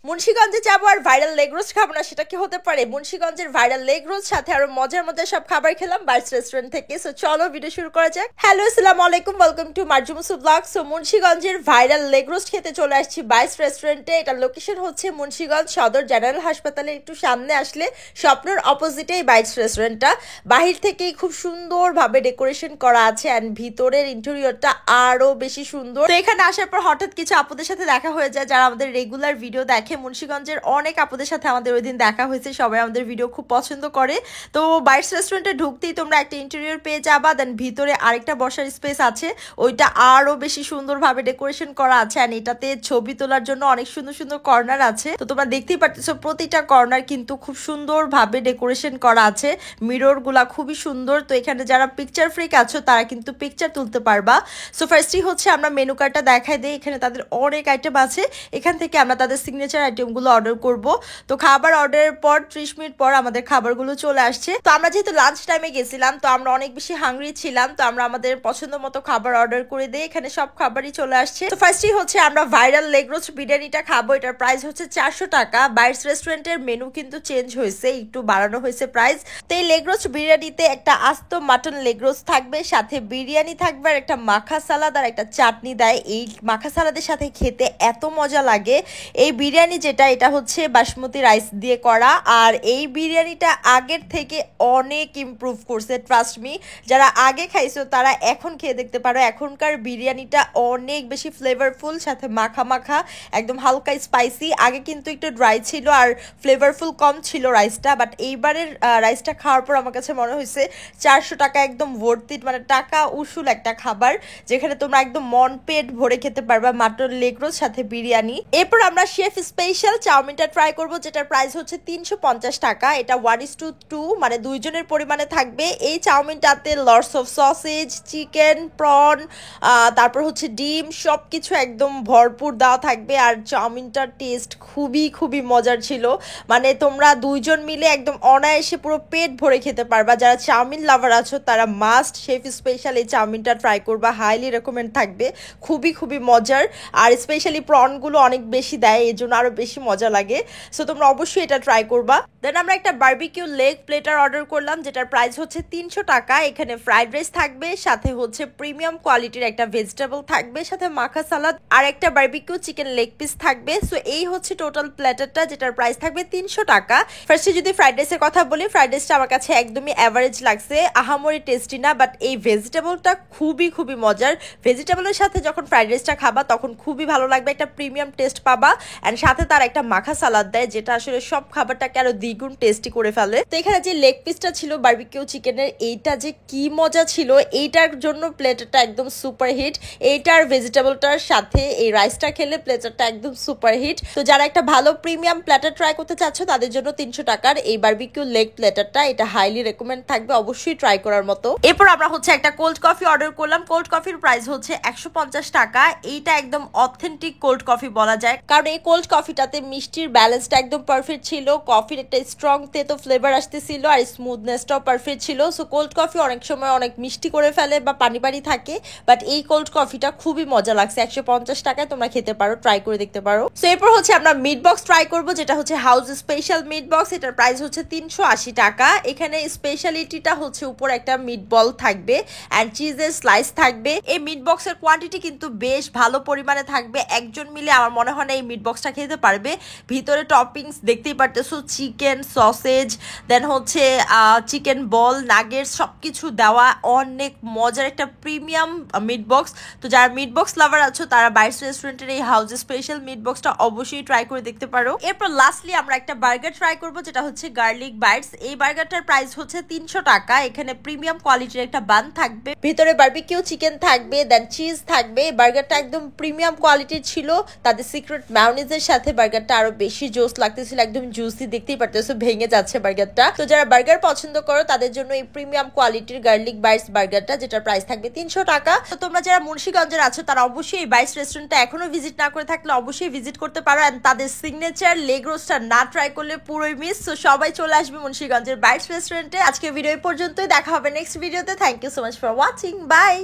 মুন্সিগঞ্জে যাবো আর viral leg roast খাবো না, সেটা কি হতে পারে? মুন্সিগঞ্জের ভাইরাল লেগ রোস্ট সাথে আরো মজার মজার সব খাবার খেলাম বাইটস রেস্টুরেন্ট থেকে। সো চলো ভিডিও শুরু করা যাক। হ্যালো, আসসালামু আলাইকুম, ওয়েলকাম টু মারজুমুসু ব্লগ। সো মুন্সিগঞ্জের ভাইরাল লেগ রোস্ট খেতে চলে আসছি বাইটস রেস্টুরেন্টে। এটার লোকেশন হচ্ছে মুন্সিগঞ্জ সদর জেনারেল হাসপাতালের একটু সামনে আসলে স্বপ্নর অপোজিটেই বাইটস রেস্টুরেন্টটা। বাহির থেকেই খুব সুন্দরভাবে ডেকোরেশন করা আছে এন্ড ভিতরের ইন্টেরিয়রটা আরো বেশি সুন্দর। তো এখানে আসার পর হঠাৎ কিছু আপুদের সাথে দেখা হয়ে যায় যারা আমাদের রেগুলার ভিডিও দেখে। মুন্সিগঞ্জের অনেক আপুদের সাথে আমাদের ওই দিন দেখা হয়েছে, সবাই আমাদের ভিডিও খুব পছন্দ করে। তো বাইটস রেস্টুরেন্টে ঢুকতেই তোমরা একটা ইন্টেরিয়র পেয়ে যাবা, দেন ভিতরে আরেকটা বসার স্পেস আছে, ওইটা আরো বেশি সুন্দরভাবে ডেকোরেশন করা আছে এন্ড এটাতে ছবি তোলার জন্য অনেক সুন্দর সুন্দর কর্নার আছে। তো তোমরা দেখতেই পাচ্ছ প্রতিটা কর্নার কিন্তু খুব সুন্দরভাবে ডেকোরেশন করা আছে, মিরর গুলা খুবই সুন্দর। তো এখানে যারা পিকচার ফ্রিক আছো তারা কিন্তু পিকচার তুলতে পারবা। সো ফার্স্টই হচ্ছে আমরা মেনু কার্ডটা দেখাই দিই। এখানে তাদের অনেক আইটেম আছে, এখান থেকে আমরা তাদের সিগনেচার আইটেমগুলো অর্ডার করব। তো খাবার অর্ডারের পর 30 মিনিট পর আমাদের খাবারগুলো চলে আসছে। তো আমরা যেহেতু লাঞ্চ টাইমে গেছিলাম তো আমরা অনেক বেশি হাংরি ছিলাম, তো আমরা আমাদের পছন্দ মতো খাবার অর্ডার করে দিই। এখানে সব খাবারই চলে আসছে। তো ফার্স্টই হচ্ছে আমরা ভাইরাল লেগ রোস্ট বিরিয়ানিটা খাবো। এটার প্রাইস হচ্ছে 400 টাকা। বাইটস রেস্টুরেন্টের মেনু কিন্তু চেঞ্জ হয়েছে, একটু বাড়ানো হয়েছে প্রাইস। তো এই লেগ রোস্ট বিরিয়ানিতে একটা আস্ত মাটন লেগ রোস্ট থাকবে, সাথে বিরিয়ানি থাকবে আর একটা মাখা সালাদ আর একটা চাটনি দেয়। এই মাখা সালাদের সাথে খেতে এত মজা লাগে। এই বিরিয়ানি যেটা, এটা হচ্ছে বাসমতি রাইস দিয়ে করা, আর এই বিরিয়ানিটা আগের থেকে অনেক ইমপ্রুভ করছে, ট্রাস্ট মি। যারা আগে খাইছো তারা এখন খেয়ে দেখতে পারো। এখনকার বিরিয়ানিটা অনেক বেশি ফ্লেভারফুল, সাথে মাখা মাখা, একদম হালকা স্পাইসি। আগে কিন্তু একটু ড্রাই ছিল আর ফ্লেভারফুল কম ছিল রাইসটা, বাট এইবারের রাইসটা খাওয়ার পর আমার কাছে মনে হয়েছে 400 টাকা একদম ভর্তি, মানে টাকা উসুল একটা খাবার, যেখানে তোমরা একদম মন পেট ভরে খেতে পারবা মাটন লেগ রোস্ট সাথে বিরিয়ানি। এরপর আমরা শেফ স্পেশাল চাউমিনটা ট্রাই করব, যেটার প্রাইস হচ্ছে 350 টাকা। এটা 1:2, মানে দুইজনের পরিমাণে থাকবে। এই চাউমিনটাতে lots of sausage, chicken, prawn, তারপর হচ্ছে ডিম, সব কিছু একদম ভরপুর দেওয়া থাকবে। আর চাউমিনটার টেস্ট খুবই খুবই মজার ছিল, মানে তোমরা দুইজন মিলে একদম অনায়াসে পুরো পেট ভরে খেতে পারবা। যারা চাউমিন লাভার আছো তারা মাস্ট শেফ স্পেশাল এই চাউমিনটা ট্রাই করবা, হাইলি রেকমেন্ড থাকবে, খুবই খুবই মজার। আর স্পেশালি প্রনগুলো অনেক বেশি দেয়, এর জন্য আরো বেশি মজা লাগে। সো তোমরা অবশ্যই এটা ট্রাই করবা। দেন আমরা একটা বারবিকিউ লেগ প্লেটার অর্ডার করলাম, যেটার প্রাইস হচ্ছে 300 টাকা। এখানে ফ্রাইড রাইস থাকবে, সাথে হচ্ছে প্রিমিয়াম কোয়ালিটির একটা ভেজিটেবল থাকবে, সাথে মাখা সালাদ আর একটা বারবিকিউ চিকেন লেগ পিস থাকবে। সো এই হচ্ছে টোটাল প্ল্যাটারটা, যেটার প্রাইস থাকবে 300 টাকা। ফার্স্টে যদি ফ্রাইড রাইসের কথা বলি, ফ্রাইড রাইসটা আমার কাছে একদমই অ্যাভারেজ লাগছে, আহামরি টেস্টি না, বাট এই ভেজিটেবলটা খুবই খুবই মজার। ভেজিটেবলের সাথে যখন ফ্রাইড রাইসটা খাবা তখন খুবই ভালো লাগবে, একটা প্রিমিয়াম টেস্ট পাবা। এন্ড সাথে তার একটা মাখা সালাদ দেয়, যেটা আসলে সব খাবারটাকে আরো দ্বিগুণ টেস্টি করে ফেলে। তো এখানে যে লেগ পিসটা ছিল বারবিকিউ চিকেনের, এইটা যে কি মজা ছিল, এইটার জন্য প্লেটারটা একদম সুপার হিট। এইটার ভেজিটেবলটার সাথে এই রাইসটা খেলে প্লেটারটা একদম সুপার হিট। তো যারা একটা ভালো প্রিমিয়াম প্ল্যাটার ট্রাই করতে চাচ্ছ তাদের জন্য 300 টাকার এই বারবিকিউ লেগ প্লেটারটা, এটা হাইলি রেকমেন্ড থাকবে, অবশ্যই ট্রাই করার মতো। এরপর আমরা হচ্ছে একটা কোল্ড কফি অর্ডার করলাম। কোল্ড কফির প্রাইস হচ্ছে 150 টাকা। এইটা একদম অথেন্টিক কোল্ড কফি বলা যায়, কারণ এই কোল্ড কফিটাতে মিষ্টির ব্যালেন্সটা একদম পারফেক্ট ছিল, কফির একটা স্ট্রং তেতো ফ্লেভার আসতেছিল আর স্মুথনেসটাও পারফেক্ট ছিল। সো কোল্ড কফি অনেক সময় অনেক মিষ্টি করে ফেলে বা পানি পানি থাকে, বাট এই কোল্ড কফিটা খুবই মজা লাগছে। 150 টাকায় তোমরা খেতে পারো, ট্রাই করে দেখতে পারো। সো এরপর হচ্ছে আমরা মিট বক্স ট্রাই করবো, যেটা হচ্ছে হাউস স্পেশাল মিট বক্স। এটার প্রাইস হচ্ছে 380 টাকা। এখানে স্পেশালিটিটা হচ্ছে উপর একটা মিট বল থাকবে এন্ড চিজের স্লাইস থাকবে। এই মিট বক্সের কোয়ান্টিটি কিন্তু বেশ ভালো পরিমাণে থাকবে, একজন মিলে আমার মনে হয় না এই মিট বক্সটা খেতে পারবে। ভিতরে টপিংস দেখতেই পারতেছো, চিকেন, সসেজ, দেন হচ্ছে চিকেন বল, নাগেটস, সবকিছু দেওয়া, অনেক মজার একটা প্রিমিয়াম মিট বক্স। তো যারা মিট বক্স লাভার আছো তারা বাইটস রেস্টুরেন্টের এই হাউস স্পেশাল মিট বক্সটা অবশ্যই ট্রাই করে দেখতে পারো। এরপর লাস্টলি আমরা একটা বার্গার ট্রাই করবো, যেটা হচ্ছে গার্লিক বাইটস। এই বার্গারটার প্রাইস হচ্ছে 300 টাকা। এখানে প্রিমিয়াম কোয়ালিটির একটা বান থাকবে, ভিতরে বারবিকিউ চিকেন থাকবে, দেন চিজ থাকবে। বার্গারটা একদম প্রিমিয়াম কোয়ালিটির ছিল, তাদের সিক্রেট মায়োনিজের সাথে বার্গারটা আরো বেশি জোস লাগতেছিল, একদম জুসি, দেখতেই পারতেছো ভেঙে যাচ্ছে বার্গারটা। তো যারা বার্গার পছন্দ করো তাদের জন্য এই প্রিমিয়াম কোয়ালিটির গার্লিক বাইটস বার্গারটা, যেটার প্রাইস থাকবে 300 টাকা। তো তোমরা যারা মুন্সিগঞ্জের আছো তারা অবশ্যই এই বাইটস রেস্টুরেন্টটা এখনো ভিজিট না করে থাকলে অবশ্যই ভিজিট করতে পারো। এন্ড তাদের সিগনেচার লেগ রোস্টটা না ট্রাই করলে পুরোই মিস। তো সবাই চলে আসবে মুন্সিগঞ্জের বাইটস রেস্টুরেন্টে। আজকে ভিডিও পর্যন্তই, দেখা হবে নেক্সট ভিডিওতে। Thank you so much for watching, by.